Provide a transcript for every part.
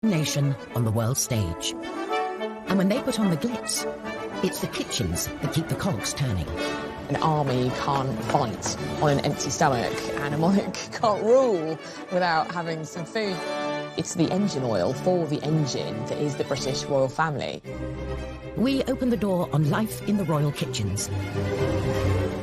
nation on the world stage. And when they put on the glitz, it's the kitchens that keep the cogs turning. An army can't fight on an empty stomach, and a monarch can't rule without having some food. It's the engine oil for the engine that is the British royal family. We open the door on life in the royal kitchens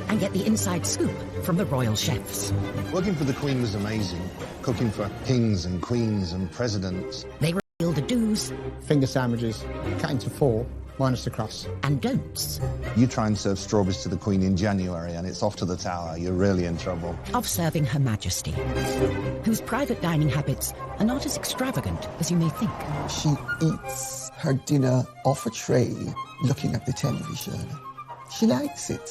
and get the inside scoop from the royal chefs. Working for the Queen was amazing. Cooking for kings and queens and presidents. They reveal the do's. Finger sandwiches, cut into 4, minus the crust. And don'ts. You try and serve strawberries to the Queen in January and it's off to the tower. You're really in trouble. Of serving Her Majesty, whose private dining habits are not as extravagant as you may think. She eats her dinner off a tray, looking at the television. She likes it.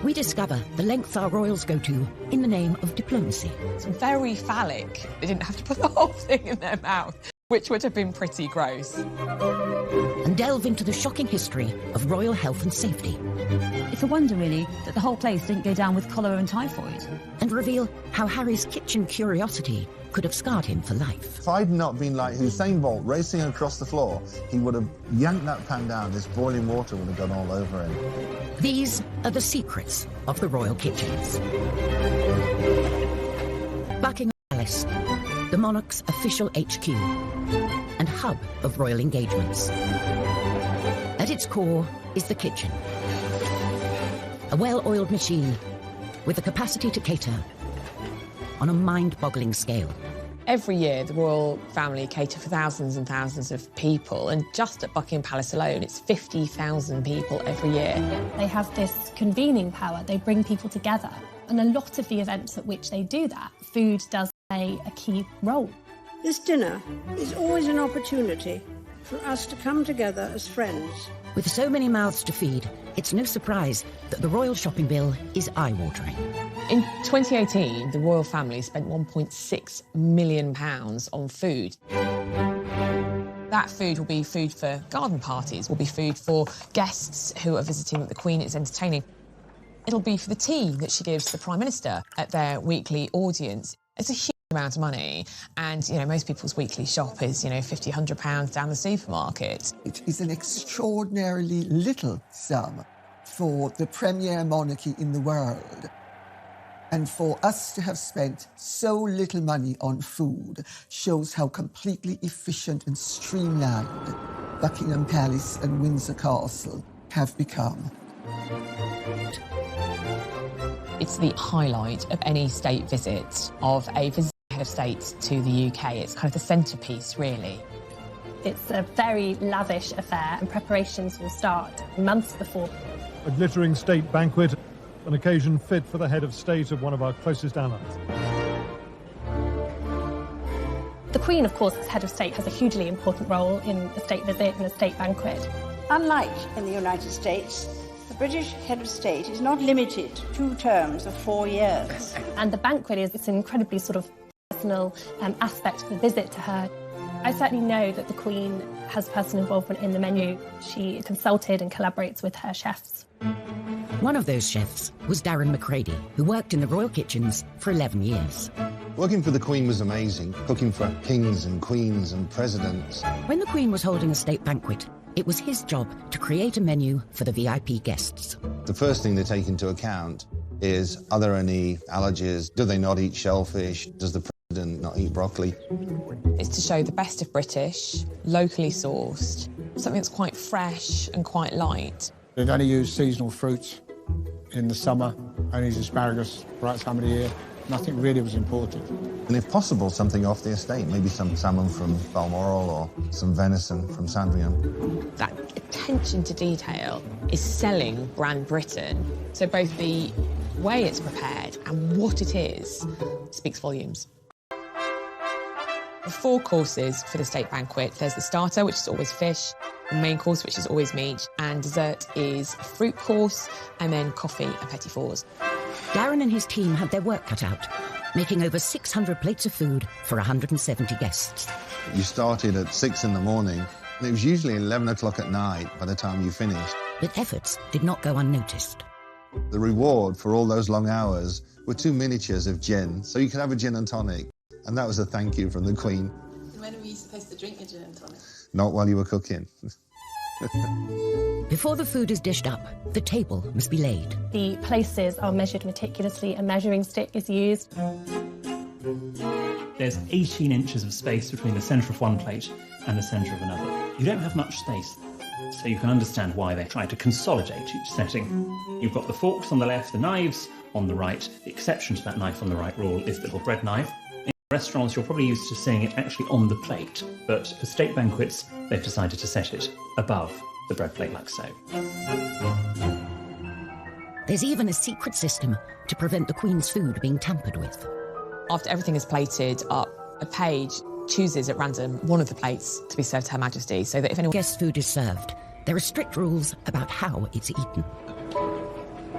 We discover the lengths our royals go to in the name of diplomacy. It's very phallic. They didn't have to put the whole thing in their mouth, which would have been pretty gross. And delve into the shocking history of royal health and safety. It's a wonder, really, that the whole place didn't go down with cholera and typhoid. And reveal how Harry's kitchen curiosity could have scarred him for life. If I'd not been like Usain Bolt racing across the floor, he would have yanked that pan down. This boiling water would have gone all over him. These are the secrets of the royal kitchens. Buckingham Palace, the monarch's official HQ and hub of royal engagements. At its core is the kitchen, a well-oiled machine with the capacity to cater on a mind-boggling scale. Every year, the royal family cater for thousands and thousands of people, and just at Buckingham Palace alone, it's 50,000 people every year. They have this convening power. They bring people together. And a lot of the events at which they do that, food does play a key role. This dinner is always an opportunity for us to come together as friends. With so many mouths to feed, it's no surprise that the royal shopping bill is eye-watering. In 2018, the royal family spent £1.6 million on food. That food will be food for garden parties, will be food for guests who are visiting that the Queen is entertaining. It'll be for the tea that she gives the Prime Minister at their weekly audience. It's a huge amount of money, and, you know, most people's weekly shop is, you know, £50, £100 down the supermarket. It is an extraordinarily little sum for the premier monarchy in the world. And for us to have spent so little money on food shows how completely efficient and streamlined Buckingham Palace and Windsor Castle have become. It's the highlight of any state visit, of a visiting head of state to the UK. It's kind of the centrepiece, really. It's a very lavish affair, and preparations will start months before. A glittering state banquet, an occasion fit for the head of state of one of our closest allies. The Queen, of course, as head of state, has a hugely important role in a state visit and a state banquet. Unlike in the United States, the British head of state is not limited to 2 terms of 4 years. And the banquet is an incredibly sort of personal aspect of the visit to her. I certainly know that the Queen has personal involvement in the menu. She consulted and collaborates with her chefs. One of those chefs was Darren McCready, who worked in the royal kitchens for 11 years. Working for the Queen was amazing. Cooking for kings and queens and presidents. When the Queen was holding a state banquet, it was his job to create a menu for the VIP guests. The first thing they take into account is, are there any allergies? Do they not eat shellfish? Does the president not eat broccoli? It's to show the best of British, locally sourced, something that's quite fresh and quite light. They'd only use seasonal fruits in the summer, only use asparagus for that time of the year. Nothing really was imported. And if possible, something off the estate, maybe some salmon from Balmoral or some venison from Sandringham. That attention to detail is selling brand Britain. So both the way it's prepared and what it is speaks volumes. The 4 courses for the state banquet. There's the starter, which is always fish, the main course, which is always meat, and dessert is a fruit course, and then coffee and petit fours. Darren and his team had their work cut out, making over 600 plates of food for 170 guests. You started at 6 in the morning, and it was usually 11 o'clock at night by the time you finished. But efforts did not go unnoticed. The reward for all those long hours were 2 miniatures of gin, so you could have a gin and tonic. And that was a thank you from the Queen. When are we supposed the drink your gin tonic. Not while you were cooking. Before the food is dished up, the table must be laid. The places are measured meticulously. A measuring stick is used. There's 18 inches of space between the centre of one plate and the centre of another. You don't have much space, so you can understand why they try to consolidate each setting. You've got the forks on the left, the knives on the right. The exception to that knife on the right rule is the little bread knife. In restaurants, you're probably used to seeing it actually on the plate, but for state banquets, they've decided to set it above the bread plate like so. There's even a secret system to prevent the Queen's food being tampered with. After everything is plated up, a page chooses at random one of the plates to be served to Her Majesty, so that if anyone guest food is served, there are strict rules about how it's eaten.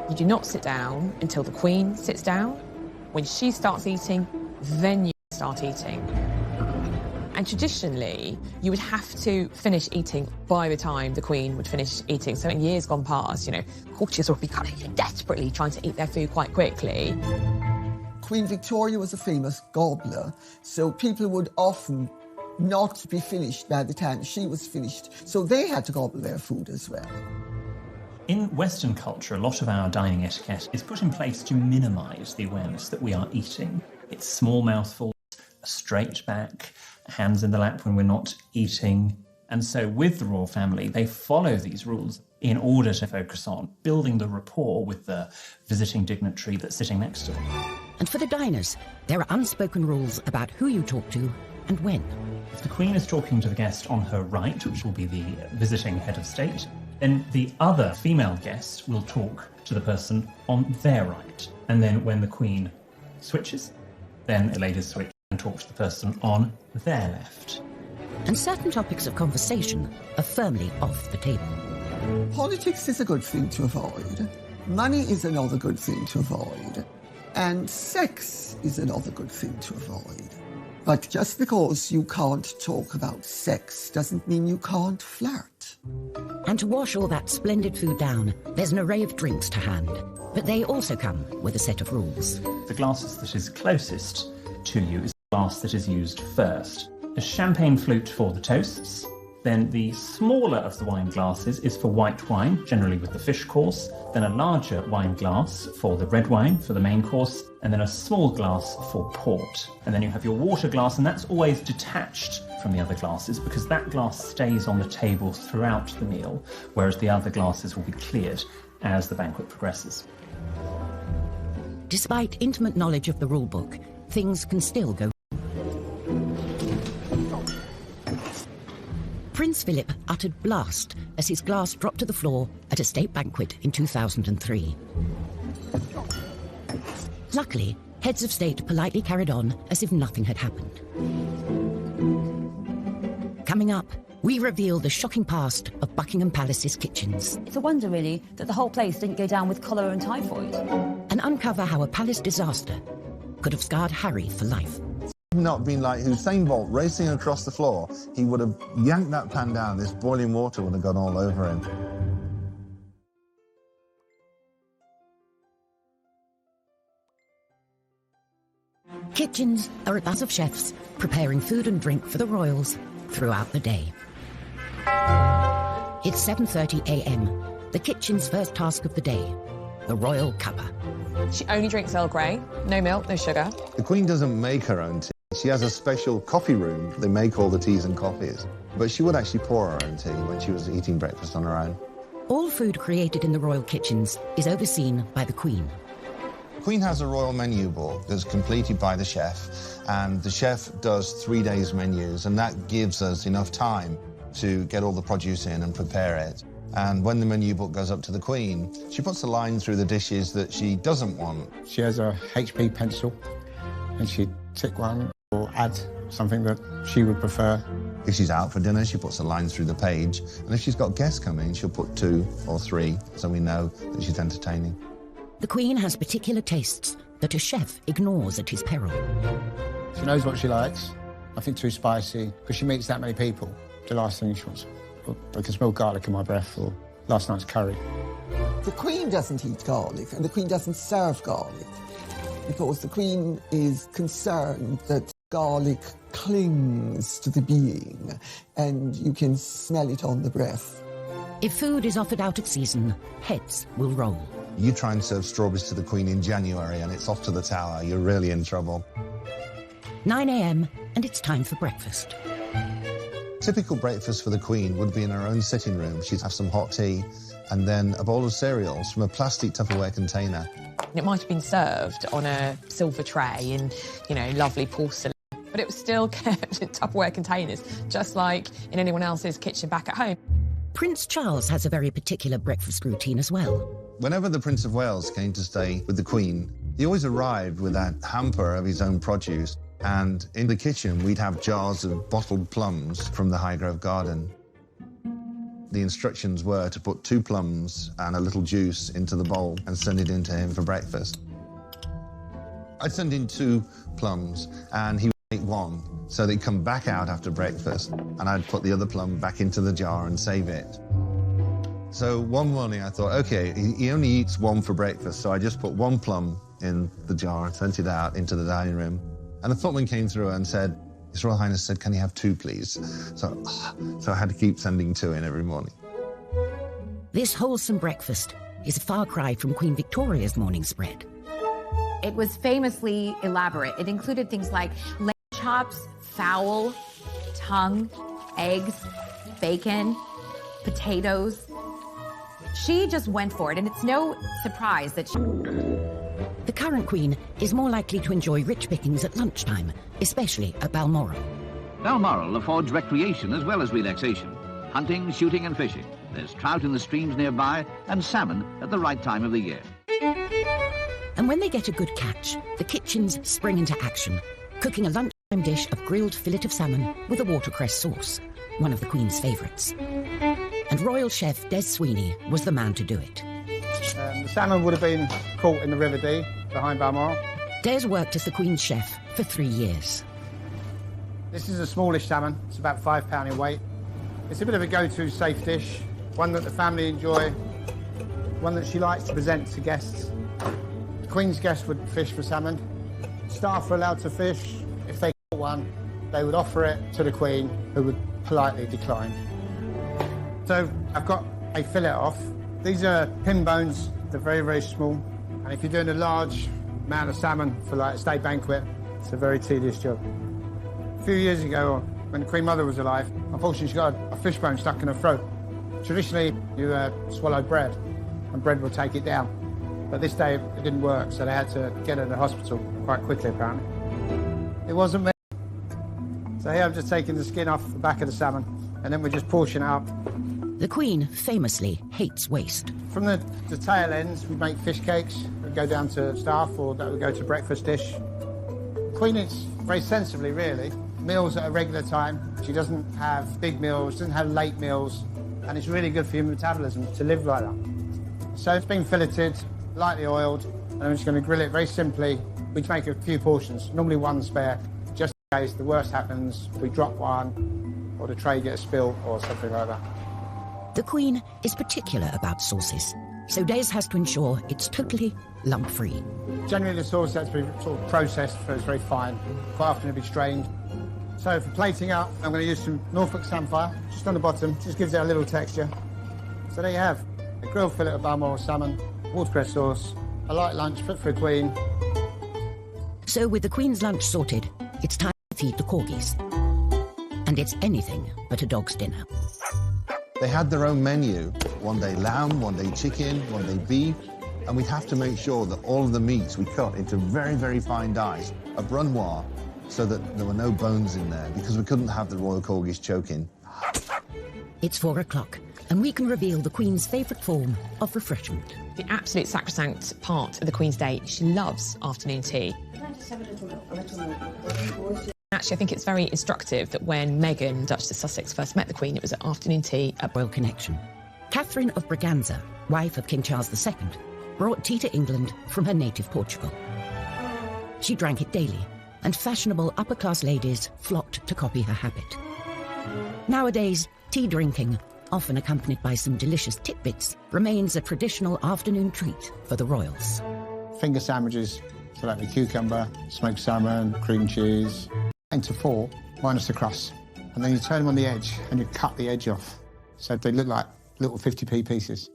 You do not sit down until the Queen sits down. When she starts eating, then you start eating. And traditionally, you would have to finish eating by the time the Queen would finish eating. So in years gone past, you know, courtiers would be kind of desperately trying to eat their food quite quickly. Queen Victoria was a famous gobbler, so people would often not be finished by the time she was finished. So they had to gobble their food as well. In Western culture, a lot of our dining etiquette is put in place to minimise the awareness that we are eating. It's small mouthfuls, a straight back, hands in the lap when we're not eating. And so with the royal family, they follow these rules in order to focus on building the rapport with the visiting dignitary that's sitting next to them. And for the diners, there are unspoken rules about who you talk to and when. If the Queen is talking to the guest on her right, which will be the visiting head of state, then the other female guest will talk to the person on their right. And then when the Queen switches, then the ladies switch and talk to the person on their left. And certain topics of conversation are firmly off the table. Politics is a good thing to avoid. Money is another good thing to avoid. And sex is another good thing to avoid. But just because you can't talk about sex doesn't mean you can't flirt. And to wash all that splendid food down, there's an array of drinks to hand. But they also come with a set of rules. The glasses that is closest to you is the glass that is used first. A champagne flute for the toasts. Then the smaller of the wine glasses is for white wine, generally with the fish course. Then a larger wine glass for the red wine, for the main course. And then a small glass for port. And then you have your water glass, and that's always detached from the other glasses because that glass stays on the table throughout the meal, whereas the other glasses will be cleared as the banquet progresses. Despite intimate knowledge of the rule book, things can still go. Prince Philip uttered blast as his glass dropped to the floor at a state banquet in 2003. Luckily, heads of state politely carried on as if nothing had happened. Coming up, we reveal the shocking past of Buckingham Palace's kitchens. It's a wonder, really, that the whole place didn't go down with cholera and typhoid. And uncover how a palace disaster could have scarred Harry for life. Not been like Usain Bolt racing across the floor, he would have yanked that pan down, this boiling water would have gone all over him. Kitchens are a buzz of chefs preparing food and drink for the royals throughout the day. It's 7:30 a.m., the kitchen's first task of the day, the royal cuppa. She only drinks Earl Grey, no milk, no sugar. The Queen doesn't make her own tea. She has a special coffee room. They make all the teas and coffees. But she would actually pour her own tea when she was eating breakfast on her own. All food created in the royal kitchens is overseen by the Queen. The Queen has a royal menu book that's completed by the chef, and the chef does 3 days menus, and that gives us enough time to get all the produce in and prepare it. And when the menu book goes up to the Queen, she puts a line through the dishes that she doesn't want. She has a HP pencil, and she'd tick one or add something that she would prefer. If she's out for dinner, she puts a line through the page, and if she's got guests coming, she'll put 2 or 3, so we know that she's entertaining. The Queen has particular tastes that a chef ignores at his peril. She knows what she likes, nothing too spicy, because she meets that many people. The last thing she wants, I can smell garlic in my breath, or last night's curry. The Queen doesn't eat garlic, and the Queen doesn't serve garlic, because the Queen is concerned that Garlic clings to the being, and you can smell it on the breath. If food is offered out of season, heads will roll. You try and serve strawberries to the Queen in January and it's off to the tower, you're really in trouble. 9 a.m. and it's time for breakfast. Typical breakfast for the Queen would be in her own sitting room. She'd have some hot tea and then a bowl of cereals from a plastic Tupperware container. It might have been served on a silver tray in, lovely porcelain, but it was still kept in Tupperware containers, just like in anyone else's kitchen back at home. Prince Charles has a very particular breakfast routine as well. Whenever the Prince of Wales came to stay with the Queen, he always arrived with a hamper of his own produce. And in the kitchen, we'd have jars of bottled plums from the Highgrove garden. The instructions were to put 2 plums and a little juice into the bowl and send it in to him for breakfast. I'd send in 2 plums and he would make 1, so they'd come back out after breakfast and I'd put the other plum back into the jar and save it. So one morning I thought, OK, he only eats 1 for breakfast, so I just put 1 plum in the jar and sent it out into the dining room. And the footman came through and said, His Royal Highness said, can he have 2, please? So I had to keep sending 2 in every morning. This wholesome breakfast is a far cry from Queen Victoria's morning spread. It was famously elaborate. It included things like lamb chops, fowl, tongue, eggs, bacon, potatoes. She just went for it, and it's no surprise that The current Queen is more likely to enjoy rich pickings at lunchtime, especially at Balmoral. Balmoral affords recreation as well as relaxation. Hunting, shooting and fishing. There's trout in the streams nearby and salmon at the right time of the year. And when they get a good catch, the kitchens spring into action, cooking a lunchtime dish of grilled fillet of salmon with a watercress sauce, one of the Queen's favourites. And Royal Chef Des Sweeney was the man to do it. The salmon would have been caught in the River Dee behind Balmoral. Des worked as the Queen's chef for 3 years. This is a smallish salmon. It's about £5 in weight. It's a bit of a go-to safe dish, one that the family enjoy, one that she likes to present to guests. The Queen's guests would fish for salmon. Staff were allowed to fish. If they caught one, they would offer it to the Queen, who would politely decline. So I've got a fillet off. These are pin bones. They're very, very small. And if you're doing a large amount of salmon for like a state banquet, it's a very tedious job. A few years ago, when the Queen Mother was alive, unfortunately she got a fish bone stuck in her throat. Traditionally, you swallow bread, and bread will take it down. But this day, it didn't work, so they had to get her to the hospital quite quickly, apparently. It wasn't me. So here I've just taken the skin off the back of the salmon, and then we just portion it up. The Queen famously hates waste. From the tail ends, we make fish cakes that go down to staff, or that would go to breakfast dish. The Queen eats very sensibly, really. Meals at a regular time. She doesn't have big meals, doesn't have late meals, and it's really good for your metabolism to live like that. So it's been filleted, lightly oiled, and I'm just going to grill it very simply. We make a few portions, normally 1 spare, just in case the worst happens, we drop one, or the tray gets spilled, or something like that. The Queen is particular about sauces, so Des has to ensure it's totally lump-free. Generally the sauce has to be sort of processed so it's very fine. Quite often it'll be strained. So for plating up, I'm going to use some Norfolk Samphire, just on the bottom, just gives it a little texture. So there you have a grilled fillet of Balmoral salmon, watercress sauce, a light lunch fit for a Queen. So with the Queen's lunch sorted, it's time to feed the corgis. And it's anything but a dog's dinner. They had their own menu. One day lamb, one day chicken, one day beef. And we'd have to make sure that all of the meats we cut into very, very fine dice, a brunoise, so that there were no bones in there, because we couldn't have the royal corgis choking. It's 4 o'clock, and we can reveal the Queen's favourite form of refreshment. The absolute sacrosanct part of the Queen's day, she loves afternoon tea. Can I just have a little milk? Actually, I think it's very instructive that when Meghan, Duchess of Sussex, first met the Queen, it was at afternoon tea at Royal Connection. Catherine of Braganza, wife of King Charles II, brought tea to England from her native Portugal. She drank it daily, and fashionable upper-class ladies flocked to copy her habit. Nowadays, tea drinking, often accompanied by some delicious tidbits, remains a traditional afternoon treat for the royals. Finger sandwiches, so like the cucumber, smoked salmon, cream cheese. into 4 minus the crust. And then you turn them on the edge and you cut the edge off. So they look like little 50p pieces.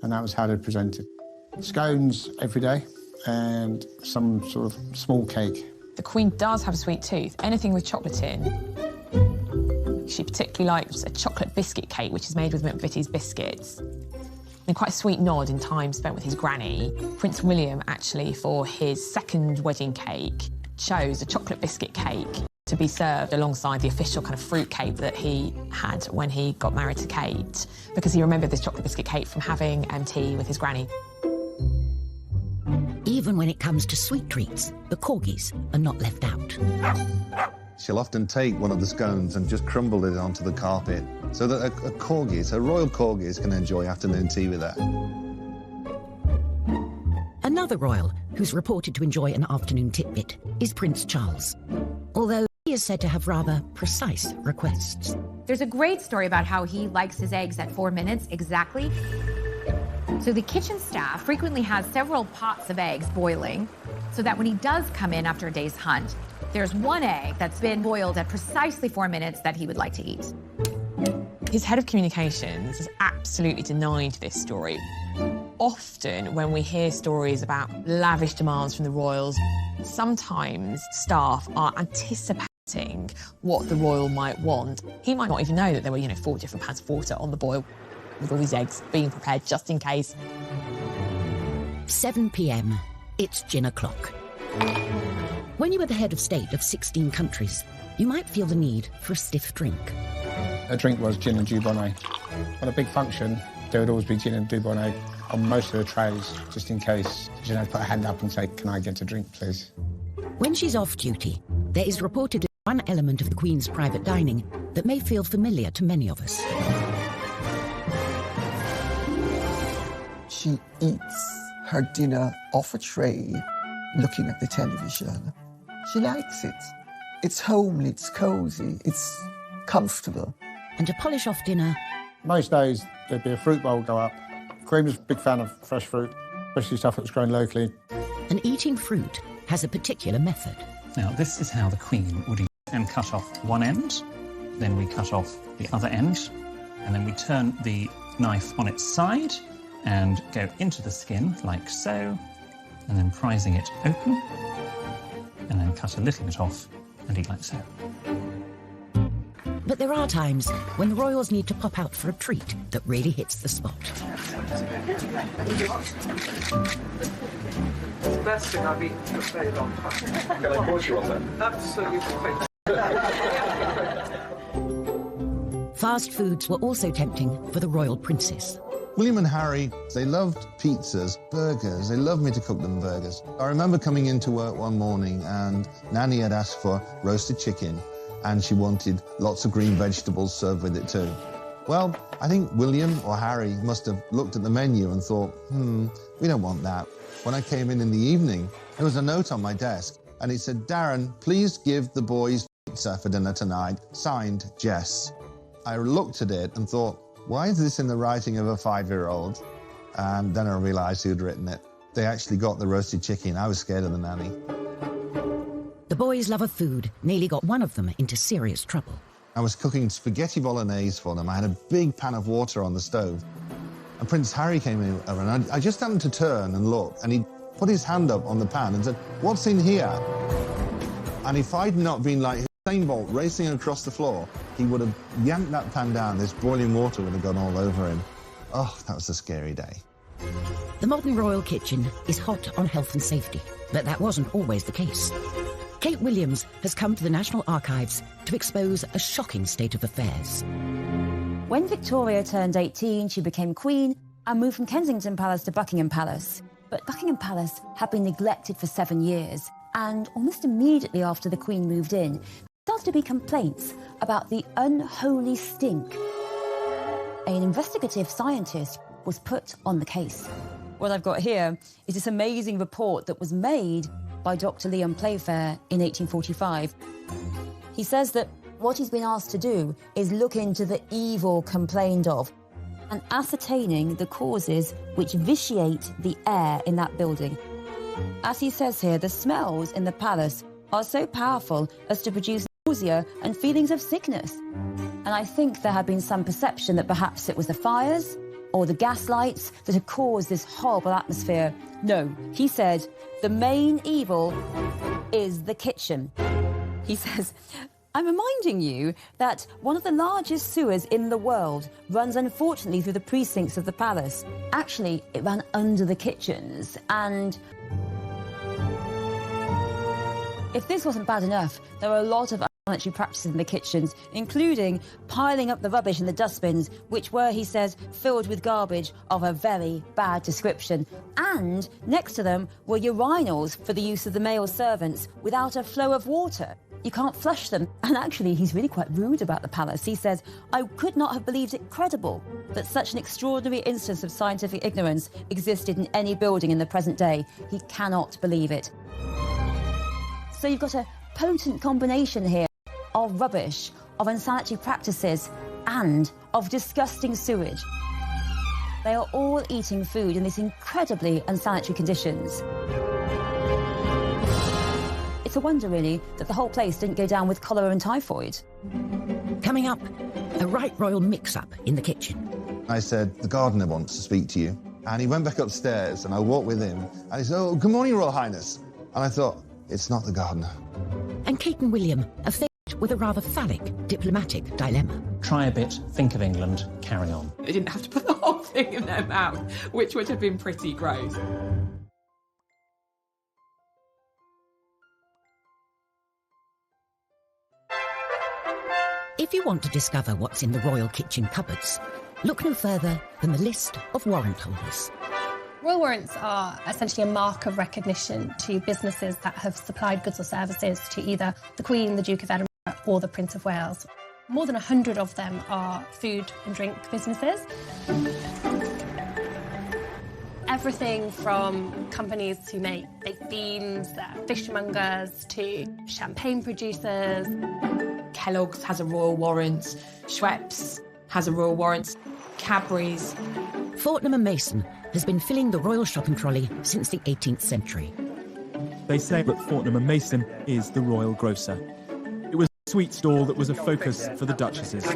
And that was how they're presented. Scones every day and some sort of small cake. The Queen does have a sweet tooth. Anything with chocolate in. She particularly likes a chocolate biscuit cake, which is made with McVitie's biscuits. And quite a sweet nod in time spent with his granny. Prince William, actually, for his second wedding cake, chose a chocolate biscuit cake to be served alongside the official kind of fruit cake that he had when he got married to Kate, because he remembered this chocolate biscuit cake from having tea with his granny. Even when it comes to sweet treats, the corgis are not left out. She'll often take one of the scones and just crumble it onto the carpet so that a royal corgis can enjoy afternoon tea with her. Another royal who's reported to enjoy an afternoon titbit is Prince Charles, although he is said to have rather precise requests. There's a great story about how he likes his eggs at 4 minutes exactly. So the kitchen staff frequently has several pots of eggs boiling so that when he does come in after a day's hunt, there's one egg that's been boiled at precisely 4 minutes that he would like to eat. His head of communications has absolutely denied this story. Often when we hear stories about lavish demands from the royals, sometimes staff are anticipating what the royal might want. He might not even know that there were, 4 different pans of water on the boil with all these eggs being prepared just in case. 7 p.m. It's gin o'clock. When you are the head of state of 16 countries, you might feel the need for a stiff drink. A drink was gin and dubonnet. On a big function, there would always be gin and dubonnet on most of the trays, just in case. She'd have to put her hand up and say, "Can I get a drink, please?" When she's off duty, there is reportedly one element of the Queen's private dining that may feel familiar to many of us. She eats her dinner off a tray, looking at the television. She likes it. It's homely, it's cosy, it's comfortable. And to polish off dinner... Most days, there'd be a fruit bowl go up. Queen was a big fan of fresh fruit, especially stuff that was grown locally. And eating fruit has a particular method. Now, this is how the Queen would eat and cut off one end, then we cut off the other end, and then we turn the knife on its side and go into the skin like so, and then prizing it open, and then cut a little bit off and eat like so. But there are times when the royals need to pop out for a treat that really hits the spot. It's the best thing I've eaten for a very long time. Can I course you on that? Absolutely. Fast foods were also tempting for the royal princess. William and Harry, they loved pizzas, burgers. They loved me to cook them burgers. I remember coming into work one morning and Nanny had asked for roasted chicken and she wanted lots of green vegetables served with it too. Well, I think William or Harry must have looked at the menu and thought, we don't want that. When I came in the evening, there was a note on my desk and it said, "Darren, please give the boys pizza for dinner tonight, signed Jess." I looked at it and thought, why is this in the writing of a 5-year-old? And then I realised who'd written it. They actually got the roasted chicken. I was scared of the nanny. The boys' love of food nearly got one of them into serious trouble. I was cooking spaghetti bolognese for them. I had a big pan of water on the stove. And Prince Harry came over and I just happened to turn and look and he put his hand up on the pan and said, "What's in here?" And if I'd not been like Usain Bolt racing across the floor, he would have yanked that pan down. This boiling water would have gone all over him. Oh, that was a scary day. The modern royal kitchen is hot on health and safety, but that wasn't always the case. Kate Williams has come to the National Archives to expose a shocking state of affairs. When Victoria turned 18, she became queen and moved from Kensington Palace to Buckingham Palace. But Buckingham Palace had been neglected for 7 years, and almost immediately after the Queen moved in, there started to be complaints about the unholy stink. An investigative scientist was put on the case. What I've got here is this amazing report that was made by Dr. Leon Playfair in 1845. He says that what he's been asked to do is look into the evil complained of and ascertaining the causes which vitiate the air in that building. As he says here, the smells in the palace are so powerful as to produce nausea and feelings of sickness. And I think there had been some perception that perhaps it was the fires or the gas lights that had caused this horrible atmosphere. No, he said, the main evil is the kitchen. He says, I'm reminding you that one of the largest sewers in the world runs, unfortunately, through the precincts of the palace. Actually, it ran under the kitchens, and if this wasn't bad enough, there are a lot of unsanitary practices in the kitchens, including piling up the rubbish in the dustbins, which were, he says, filled with garbage of a very bad description. And next to them were urinals for the use of the male servants without a flow of water. You can't flush them. And actually, he's really quite rude about the palace. He says, I could not have believed it credible that such an extraordinary instance of scientific ignorance existed in any building in the present day. He cannot believe it. So you've got a potent combination here of rubbish, of unsanitary practices, and of disgusting sewage. They are all eating food in these incredibly unsanitary conditions. It's a wonder, really, that the whole place didn't go down with cholera and typhoid. Coming up, a right royal mix-up in the kitchen. I said, the gardener wants to speak to you. And he went back upstairs, and I walked with him, and he said, oh, good morning, Royal Highness. And I thought, it's not the gardener. And Kate and William are faced with a rather phallic diplomatic dilemma. Try a bit, think of England, carry on. They didn't have to put the whole thing in their mouth, which would have been pretty gross. If you want to discover what's in the royal kitchen cupboards, look no further than the list of warrant holders. Royal warrants are essentially a mark of recognition to businesses that have supplied goods or services to either the Queen, the Duke of Edinburgh or the Prince of Wales. More than 100 of them are food and drink businesses. Everything from companies who make baked beans, fishmongers, to champagne producers. Kellogg's has a royal warrant, Schweppes has a royal warrant, Cadbury's. Fortnum & Mason has been filling the royal shopping trolley since the 18th century. They say that Fortnum & Mason is the royal grocer. It was a sweet stall that was a focus for the duchesses.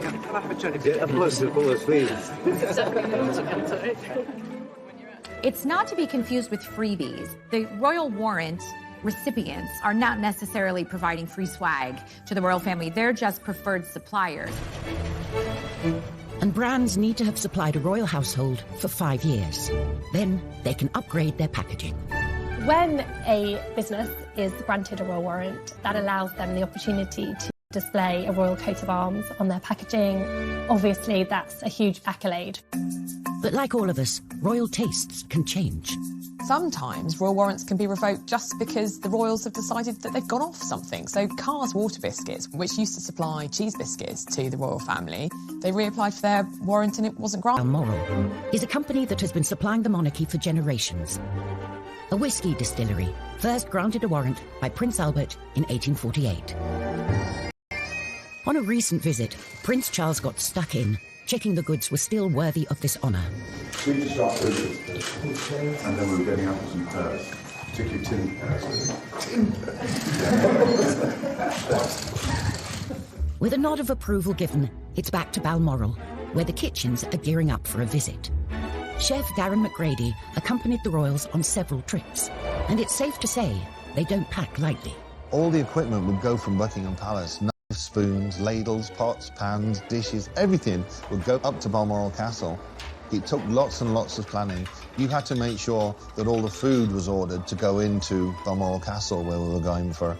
It's not to be confused with freebies. The royal warrant recipients are not necessarily providing free swag to the royal family. They're just preferred suppliers. And brands need to have supplied a royal household for 5 years. Then they can upgrade their packaging. When a business is granted a royal warrant, that allows them the opportunity to display a royal coat of arms on their packaging. Obviously, that's a huge accolade. But like all of us, royal tastes can change. Sometimes royal warrants can be revoked just because the royals have decided that they've gone off something. So Carr's Water Biscuits, which used to supply cheese biscuits to the royal family, they reapplied for their warrant and it wasn't granted. Balmoral is a company that has been supplying the monarchy for generations. A whiskey distillery, first granted a warrant by Prince Albert in 1848. On a recent visit, Prince Charles got stuck in, checking the goods were still worthy of this honour. Swedish shop and then we were getting up some pears, particularly tin pears. With a nod of approval given, it's back to Balmoral, where the kitchens are gearing up for a visit. Chef Darren McGrady accompanied the royals on several trips, and it's safe to say they don't pack lightly. All the equipment would go from Buckingham Palace. Knives, spoons, ladles, pots, pans, dishes, everything would go up to Balmoral Castle. It took lots and lots of planning. You had to make sure that all the food was ordered to go into Balmoral Castle, where we were going for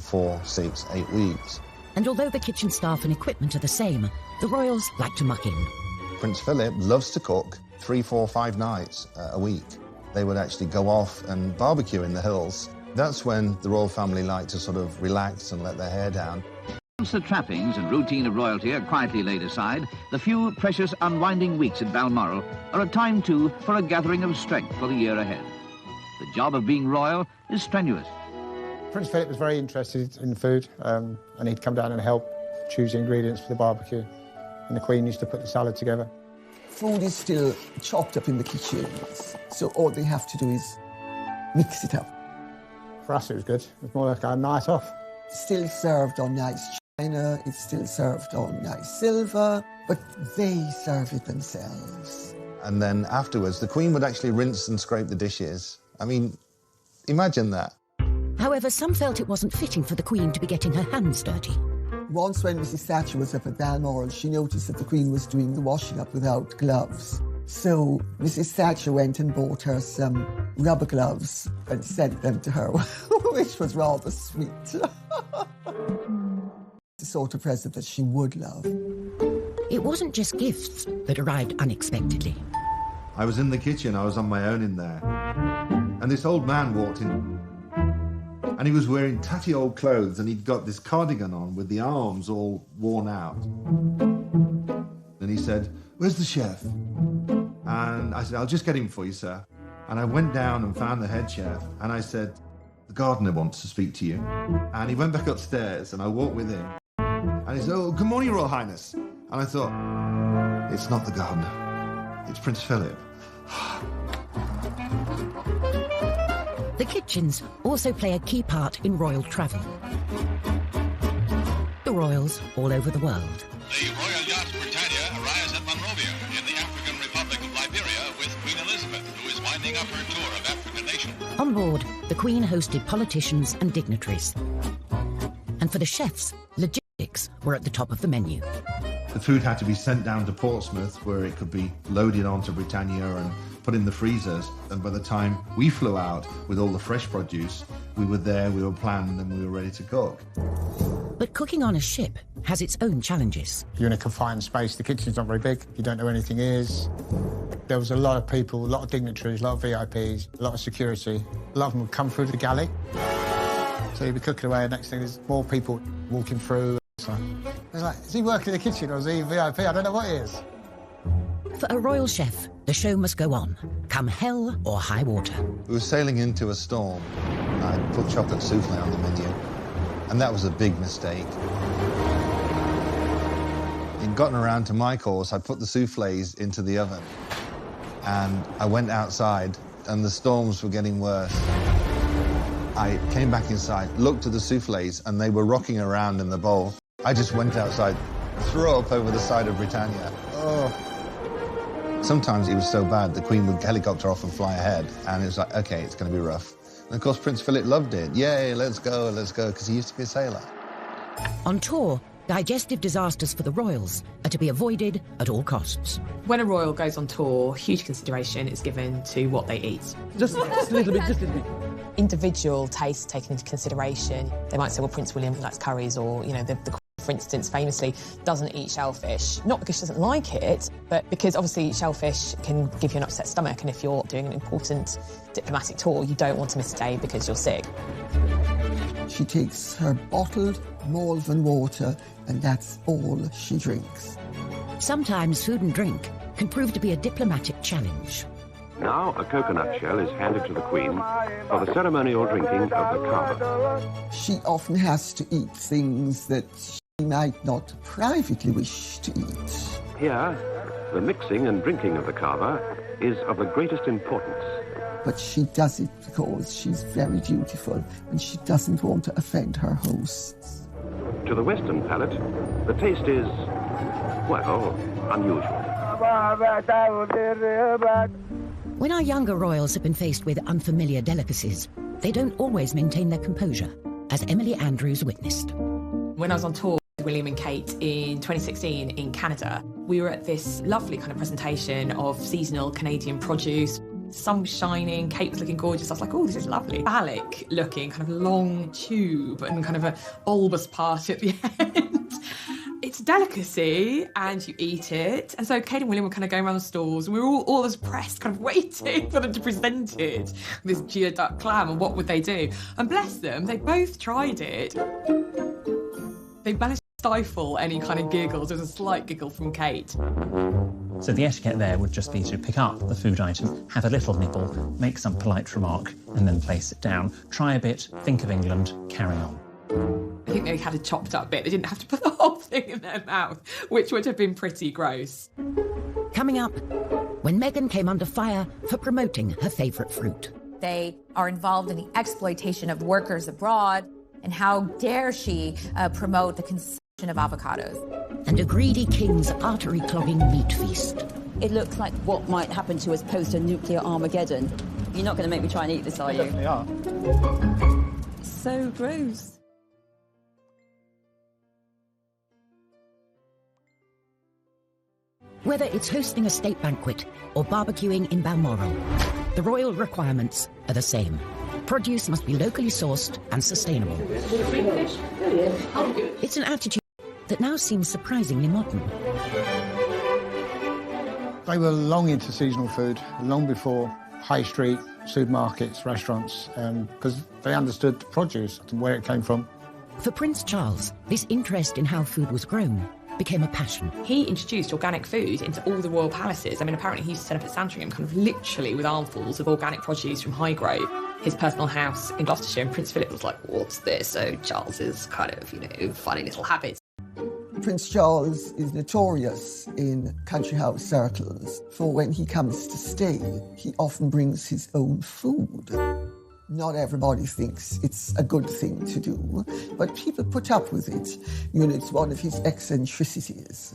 4, 6, 8 weeks. And although the kitchen staff and equipment are the same, the royals like to muck in. Prince Philip loves to cook 3, 4, 5 nights a week. They would actually go off and barbecue in the hills. That's when the royal family liked to sort of relax and let their hair down. Once the trappings and routine of royalty are quietly laid aside, the few precious unwinding weeks at Balmoral are a time, too, for a gathering of strength for the year ahead. The job of being royal is strenuous. Prince Philip was very interested in food, and he'd come down and help choose the ingredients for the barbecue. And the Queen used to put the salad together. Food is still chopped up in the kitchens, so all they have to do is mix it up. For us, it was good. It was more like a night off. Still served on nice It's still served on nice silver, but they serve it themselves. And then afterwards, the Queen would actually rinse and scrape the dishes. I mean, imagine that. However, some felt it wasn't fitting for the Queen to be getting her hands dirty. Once when Mrs. Thatcher was up at Balmoral, she noticed that the Queen was doing the washing up without gloves. So Mrs. Thatcher went and bought her some rubber gloves and sent them to her, which was rather sweet. The sort of present that she would love. It wasn't just gifts that arrived unexpectedly. I was in the kitchen, I was on my own in there. And this old man walked in. And he was wearing tatty old clothes, and he'd got this cardigan on with the arms all worn out. And he said, "Where's the chef?" And I said, "I'll just get him for you, sir." And I went down and found the head chef, and I said, "The gardener wants to speak to you." And he went back upstairs, and I walked with him. And he said, "Oh, good morning, Royal Highness." And I thought, it's not the gardener, it's Prince Philip. The kitchens also play a key part in royal travel. The royals all over the world. The Royal Yacht Britannia arrives at Monrovia in the African Republic of Liberia with Queen Elizabeth, who is winding up her tour of African nations. On board, the Queen hosted politicians and dignitaries. And for the chefs, logistics were at the top of the menu. The food had to be sent down to Portsmouth, where it could be loaded onto Britannia and put in the freezers. And by the time we flew out with all the fresh produce, we were there, we were planned, and we were ready to cook. But cooking on a ship has its own challenges. You're in a confined space, the kitchen's not very big, you don't know where anything is. There was a lot of people, a lot of dignitaries, a lot of VIPs, a lot of security. A lot of them would come through the galley. So you'd be cooking away, and next thing there's more people walking through. So it's like, is he working in the kitchen or is he VIP? I don't know what he is. For a royal chef, the show must go on, come hell or high water. We were sailing into a storm. I put chocolate souffle on the menu, and that was a big mistake. He'd gotten around to my course, I put the soufflés into the oven, and I went outside, and the storms were getting worse. I came back inside, looked at the soufflés, and they were rocking around in the bowl. I just went outside, threw up over the side of Britannia. Oh. Sometimes it was so bad, the Queen would helicopter off and fly ahead, and it was like, okay, it's going to be rough. And of course, Prince Philip loved it. Yay, let's go, because he used to be a sailor. On tour, digestive disasters for the royals are to be avoided at all costs. When a royal goes on tour, huge consideration is given to what they eat. Just a little bit. Individual tastes taken into consideration. They might say, well, Prince William likes curries, or, you know, the Queen, for instance, famously doesn't eat shellfish. Not because she doesn't like it, but because obviously shellfish can give you an upset stomach, and if you're doing an important diplomatic tour, you don't want to miss a day because you're sick. She takes her bottled Malvern water, and that's all she drinks. Sometimes food and drink can prove to be a diplomatic challenge. Now a coconut shell is handed to the Queen for the ceremonial drinking of the kava. She often has to eat things that she might not privately wish to eat. Here, the mixing and drinking of the kava is of the greatest importance. But she does it because she's very dutiful and she doesn't want to offend her hosts. To the Western palate, the taste is, well, unusual. When our younger royals have been faced with unfamiliar delicacies, they don't always maintain their composure, as Emily Andrews witnessed. When I was on tour with William and Kate in 2016 in Canada, we were at this lovely kind of presentation of seasonal Canadian produce. Sun was shining, Kate was looking gorgeous. I was like, oh, this is lovely. Phallic looking, kind of long tube and kind of a bulbous part at the end. It's a delicacy and you eat it. And so Kate and William were kind of going around the stalls and we were all as pressed, kind of waiting for them to present it, this geoduck clam, and what would they do? And bless them, they both tried it. They managed to stifle any kind of giggles. There was a slight giggle from Kate. So the etiquette there would just be to pick up the food item, have a little nibble, make some polite remark, and then place it down. Try a bit, think of England, carry on. I think they had a chopped up bit. They didn't have to put the whole thing in their mouth, which would have been pretty gross. Coming up, when Meghan came under fire for promoting her favourite fruit. They are involved in the exploitation of workers abroad, and how dare she promote the of avocados. And a greedy king's artery-clogging meat feast. It looks like what might happen to us post a nuclear Armageddon. You're not going to make me try and eat this, are you? Definitely are. So gross. Whether it's hosting a state banquet or barbecuing in Balmoral, the royal requirements are the same. Produce must be locally sourced and sustainable. It's an attitude that now seems surprisingly modern. They were long into seasonal food, long before high street, supermarkets, restaurants, because they understood the produce and where it came from. For Prince Charles, this interest in how food was grown became a passion. He introduced organic food into all the royal palaces. I mean, apparently he used to set up at Sandringham kind of literally with armfuls of organic produce from Highgrove. His personal house in Gloucestershire, and Prince Philip was like, what's this? So Charles's kind of, funny little habits. Prince Charles is notorious in country house circles for when he comes to stay, he often brings his own food. Not everybody thinks it's a good thing to do, but people put up with it. It's one of his eccentricities.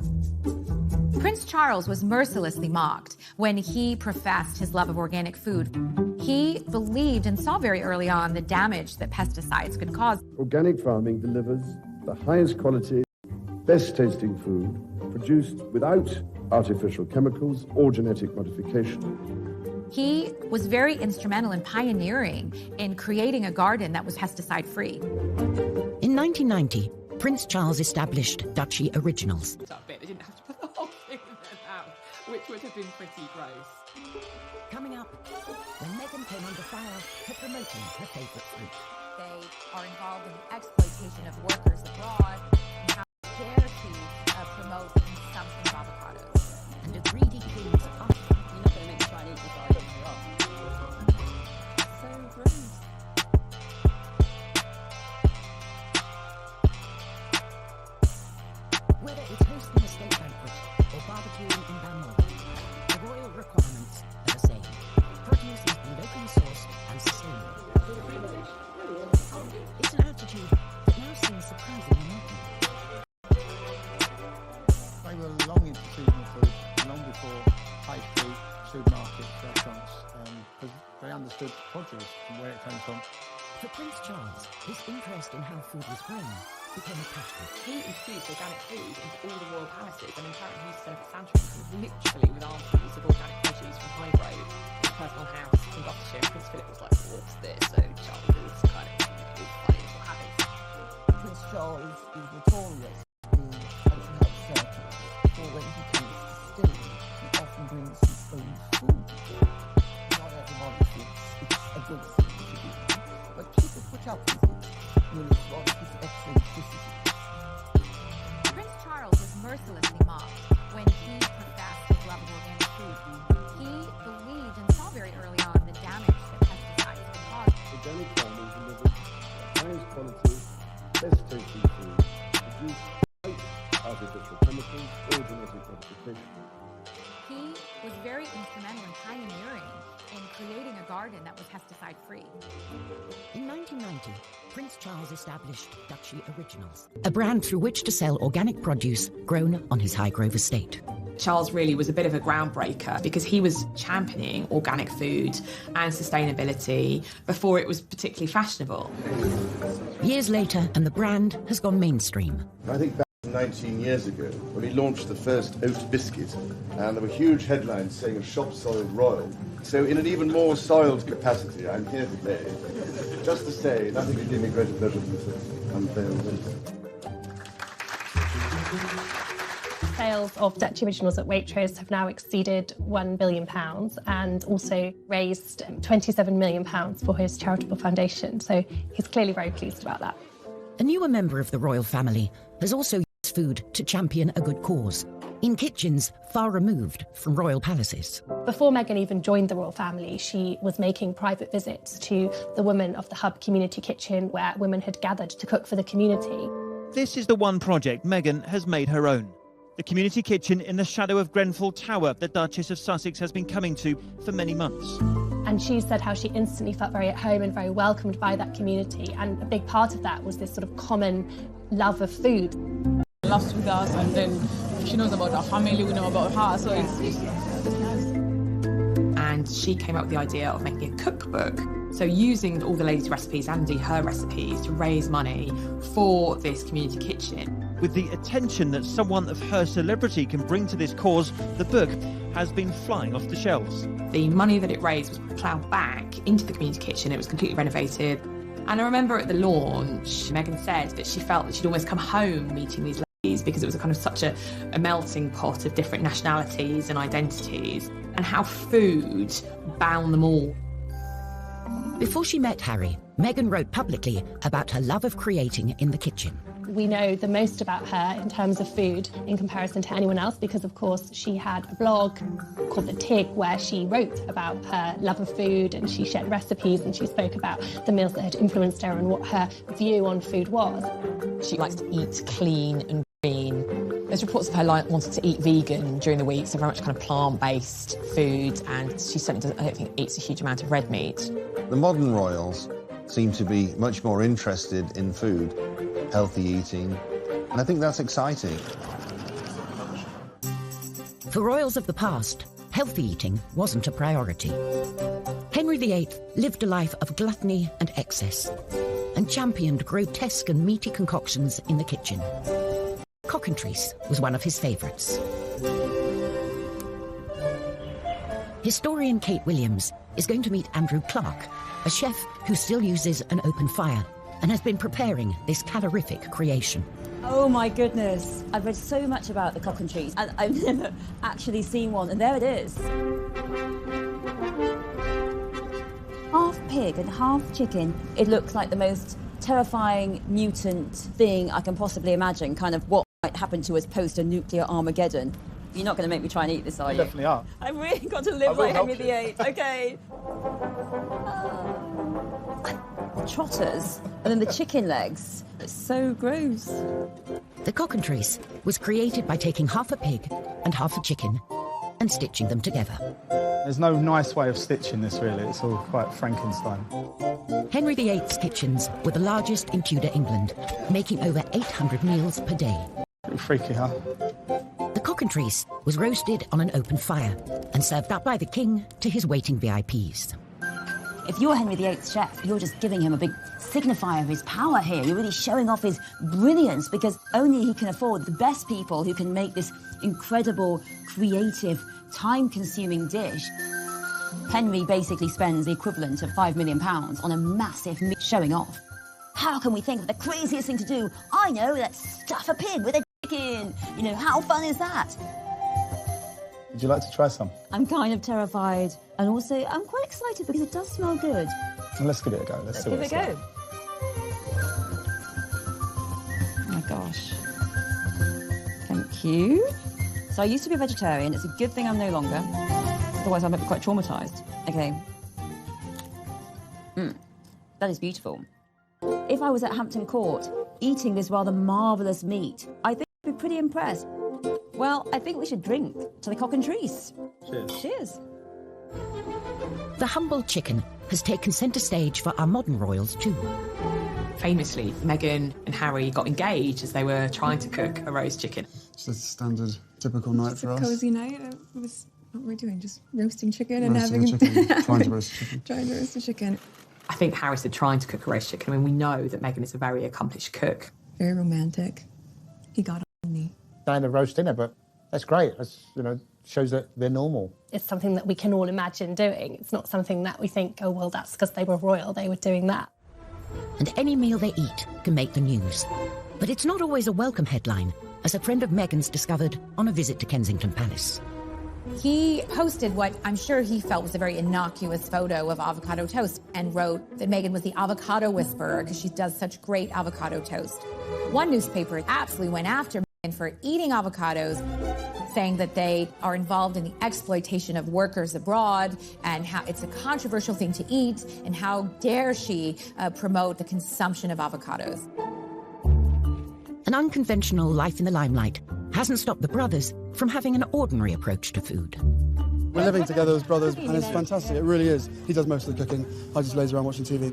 Prince Charles was mercilessly mocked when he professed his love of organic food. He believed and saw very early on the damage that pesticides could cause. Organic farming delivers the highest quality, best tasting food produced without artificial chemicals or genetic modification. He was very instrumental in pioneering in creating a garden that was pesticide-free. In 1990, Prince Charles established Duchy Originals. They didn't have to put the whole thing in their mouth, which would have been pretty gross. Coming up, when Meghan came under fire for promoting her favourite fruit. They are involved in the exploitation of workers abroad and how dare to promote the consumption of avocados. And a greedy king's artery. You're not going to make me try and eat this, are you? So gross. Whether it's hosting a state banquet or barbecuing in Balmoral, the royal requirements are the same. Produce must be locally sourced and sustainable. It's an attitude that now seems surprisingly modern. They were long into seasonal food, long before high street, supermarkets, restaurants, because they understood the produce and where it came from. For Prince Charles, his interest in how food was grown became a passion. He introduced organic food into all the royal palaces. I mean, apparently he used to set up at Sandringham literally with armfuls of organic produce from Highgrove, his personal house in Gloucestershire. Prince Philip was like, what's this? So Charles's kind of, funny little habits. Prince Charles is notorious in country house circles for when he comes to stay, he often brings his own food. Not everybody thinks it's a good thing to do, but people put up with it. It's one of his eccentricities. Prince Charles was mercilessly mocked when he professed his love of organic food. He believed and saw very early on the damage that pesticides could cause. Organic farming delivers the highest quality, best tasting food produced without artificial chemicals or genetic modification. He was very instrumental in pioneering in creating a garden that was pesticide-free. In 1990, Prince Charles established Duchy Originals, a brand through which to sell organic produce grown on his Highgrove estate. Charles really was a bit of a groundbreaker because he was championing organic food and sustainability before it was particularly fashionable. Years later, and the brand has gone mainstream. I think back 19 years ago when we launched the first oat biscuit, and there were huge headlines saying a shop soiled royal. So in an even more soiled capacity, I'm here today just to say nothing could give me greater pleasure than to unveil this. Sales of Duchy Originals at Waitrose have now exceeded £1 billion and also raised £27 million for his charitable foundation. So he's clearly very pleased about that. A newer member of the royal family has also used food to champion a good cause, in kitchens far removed from royal palaces. Before Meghan even joined the royal family, she was making private visits to the women of the Hub Community Kitchen, where women had gathered to cook for the community. This is the one project Meghan has made her own. The community kitchen in the shadow of Grenfell Tower the Duchess of Sussex has been coming to for many months. And she said how she instantly felt very at home and very welcomed by that community. And a big part of that was this sort of common love of food. laughs with us, and then she knows about our family, we know about her, so it's nice. And she came up with the idea of making a cookbook, so using all the ladies' recipes and indeed her recipes to raise money for this community kitchen. With the attention that someone of her celebrity can bring to this cause, the book has been flying off the shelves. The money that it raised was ploughed back into the community kitchen. It was completely renovated. And I remember at the launch, Megan said that she felt that she'd almost come home meeting these ladies because it was a kind of such a melting pot of different nationalities and identities, and how food bound them all. Before she met Harry, Megan wrote publicly about her love of creating in the kitchen. We know the most about her in terms of food in comparison to anyone else because, of course, she had a blog called The Tig where she wrote about her love of food and she shared recipes and she spoke about the meals that had influenced her and what her view on food was. She likes to eat clean and green. There's reports of her wanting to eat vegan during the week, so very much kind of plant-based food, and she certainly doesn't, I don't think, eats a huge amount of red meat. The modern royals seem to be much more interested in food, healthy eating, and I think that's exciting. For royals of the past, healthy eating wasn't a priority. Henry VIII lived a life of gluttony and excess, and championed grotesque and meaty concoctions in the kitchen. Cockentrice was one of his favourites. Historian Kate Williams is going to meet Andrew Clark, a chef who still uses an open fire and has been preparing this calorific creation. Oh my goodness, I've read so much about the cockentrice and I've never actually seen one, and there it is. Half pig and half chicken. It looks like the most terrifying mutant thing I can possibly imagine, kind of what might happen to us post a nuclear Armageddon. You're not going to make me try and eat this, are you? Definitely are. I've really got to live like Henry VIII. Okay. Trotters, and then the chicken legs. It's so gross. The cockentrice was created by taking half a pig and half a chicken and stitching them together. There's no nice way of stitching this, really. It's all quite Frankenstein. Henry VIII's kitchens were the largest in Tudor England, making over 800 meals per day. Pretty freaky, huh? The cockentrice was roasted on an open fire and served up by the king to his waiting VIPs. If you're Henry VIII's chef, you're just giving him a big signifier of his power here. You're really showing off his brilliance because only he can afford the best people who can make this incredible, creative, time-consuming dish. Henry basically spends the equivalent of £5 million on a massive showing off. How can we think of the craziest thing to do? I know, let's stuff a pig with a chicken. You know, how fun is that? Would you like to try some? I'm kind of terrified. And also, I'm quite excited because it does smell good. Well, let's give it a go. Let's see give what it a go. like. Oh my gosh. Thank you. So I used to be a vegetarian. It's a good thing I'm no longer. Otherwise, I might be quite traumatised. Okay. That is beautiful. If I was at Hampton Court eating this rather marvellous meat, I think I'd be pretty impressed. Well, I think we should drink to the cockentrice. Cheers. Cheers. The humble chicken has taken centre stage for our modern royals too. Famously, Meghan and Harry got engaged as they were trying to cook a roast chicken. Just a standard, typical night for us. Cosy night. It was what we're doing, just roasting chicken and Roasting having chicken, trying to roast chicken. Trying to roast a chicken. I think Harry said trying to cook a roast chicken. I mean, we know that Meghan is a very accomplished cook. Very romantic. He got on me. Kind of roast dinner, but that's great. That's, you know, shows that they're normal. It's something that we can all imagine doing. It's not something that we think, oh, well, that's because they were royal, they were doing that. And any meal they eat can make the news. But it's not always a welcome headline, as a friend of Meghan's discovered on a visit to Kensington Palace. He posted what I'm sure he felt was a very innocuous photo of avocado toast and wrote that Meghan was the avocado whisperer because she does such great avocado toast. One newspaper absolutely went after Meghan for eating avocados, saying that they are involved in the exploitation of workers abroad and how it's a controversial thing to eat and how dare she promote the consumption of avocados. An unconventional life in the limelight hasn't stopped the brothers from having an ordinary approach to food. We're living together as brothers, and it's fantastic. It really is. He does most of the cooking. I just laze around watching TV.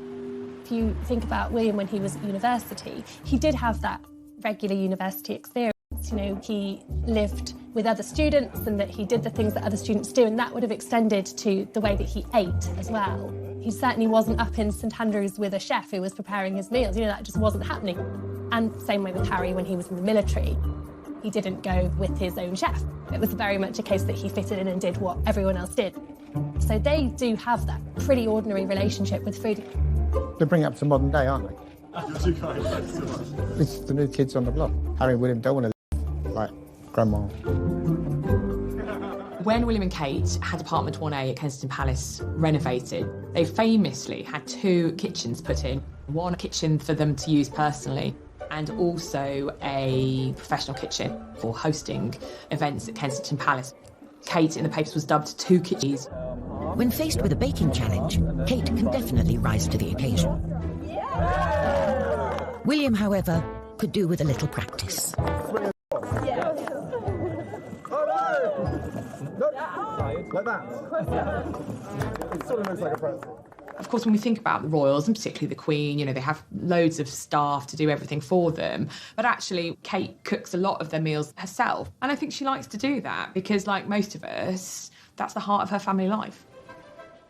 If you think about William when he was at university, he did have that regular university experience. you know, he lived with other students and that he did the things that other students do, and that would have extended to the way that he ate as well. He certainly wasn't up in St Andrews with a chef who was preparing his meals. You know, that just wasn't happening. And same way with Harry when he was in the military. He didn't go with his own chef. It was very much a case that he fitted in and did what everyone else did. So they do have that pretty ordinary relationship with food. They bring it up to modern day, aren't they? This is the new kids on the block. Harry and William don't want to live like Grandma. When William and Kate had apartment 1A at Kensington Palace renovated, they famously had 2 kitchens put in. One kitchen for them to use personally, and also a professional kitchen for hosting events at Kensington Palace. Kate, in the papers, was dubbed 2 kitchens. When faced with a baking challenge, Kate can definitely rise to the occasion. William, however, could do with a little practice. Like that. It sort of looks like a pretzel. Of course, when we think about the royals, and particularly the Queen, you know, they have loads of staff to do everything for them. But actually, Kate cooks a lot of their meals herself. And I think she likes to do that because, like most of us, that's the heart of her family life.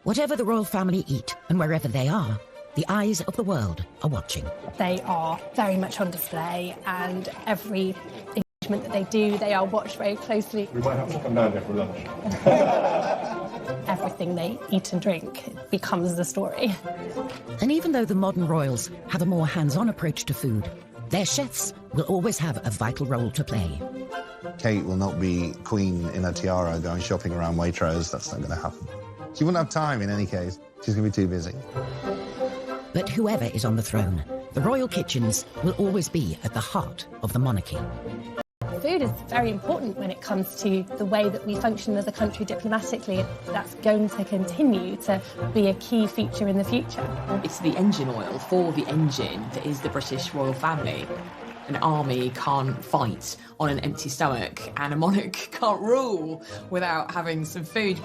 Whatever the royal family eat and wherever they are, the eyes of the world are watching. They are very much on display, and every engagement that they do, they are watched very closely. We might have to come down here for lunch. Everything they eat and drink becomes the story. And even though the modern royals have a more hands-on approach to food, their chefs will always have a vital role to play. Kate will not be queen in a tiara going shopping around Waitrose. That's not going to happen. She wouldn't have time in any case. She's going to be too busy. But whoever is on the throne, the royal kitchens will always be at the heart of the monarchy. Food is very important when it comes to the way that we function as a country diplomatically. That's going to continue to be a key feature in the future. It's the engine oil for the engine that is the British royal family. An army can't fight on an empty stomach, and a monarch can't rule without having some food.